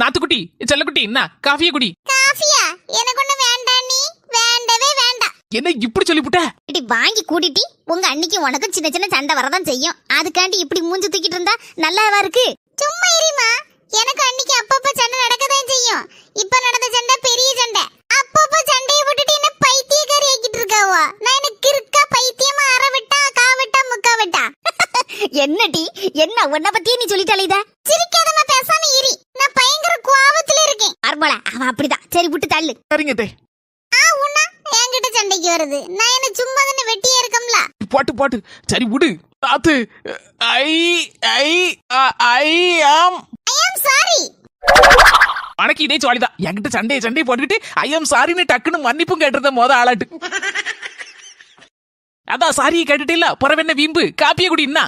நாத்துக்குட்டி செல்லக்குட்டி என்ன காஃபிய குடி. காஃபியா? எனக்கு ஒண்ணு வேண்டாம், நீ வேண்டவே வேண்டாம். என்ன இப்படி சொல்லிவிட்ட? இடி வாங்கி கூட்டிட்டி உங்க அன்னைக்கு உனக்கு சின்ன சின்ன சண்டை வரதான் செய்யும். அதுக்காண்டி இப்படி மூஞ்சி தூக்கிட்டு இருந்தா நல்லாவா இருக்கு? சும்மா இருமா. எனக்கு அன்னைக்கு அப்பப்ப சண்டை நடக்கதான் செய்யும். இப்ப நடந்த சண்டை பெரிய சண்டை. அப்பப்ப சண்டையை விட்டுட்டு என்ன பைத்தியக்காரி ஆக்கிட்டு இருக்காவோ? நான் எனக்கு இருக்கா பைத்தியமா அற விட்டா கா விட்டா முக்கா விட்டா. என்னடி என்ன உன்ன பத்தியே நீ சொல்லிட்டாலே இத? சிரிக்காதமா பேசாம இரி. நான் பயங்கர கோவத்துல இருக்கேன். அர்மலா அவ அப்படிதான். சரி விட்டு தள்ளு. சரிங்க தே. உன்னா என்கிட்ட சண்டைக்கு வருது. நான் என்ன சும்மா தானே வெட்டியே இருக்கம்ல. பாட்டு பாட்டு சரி விடு. தாத்து ஐ ஐ ஐ ஆம் சாரி. உனக்கு இதே ஜாலிதான். என்கிட்ட சண்டையை போட்டுக்கிட்டு ஐ ஆம் சாரின்னு டக்குன்னு மன்னிப்பும் கேட்டுறத மொத ஆளாட்டு. அதான் சாரியை கேட்டுட்டு இல்ல புறவென்ன வீம்பு காப்பிய குடி என்ன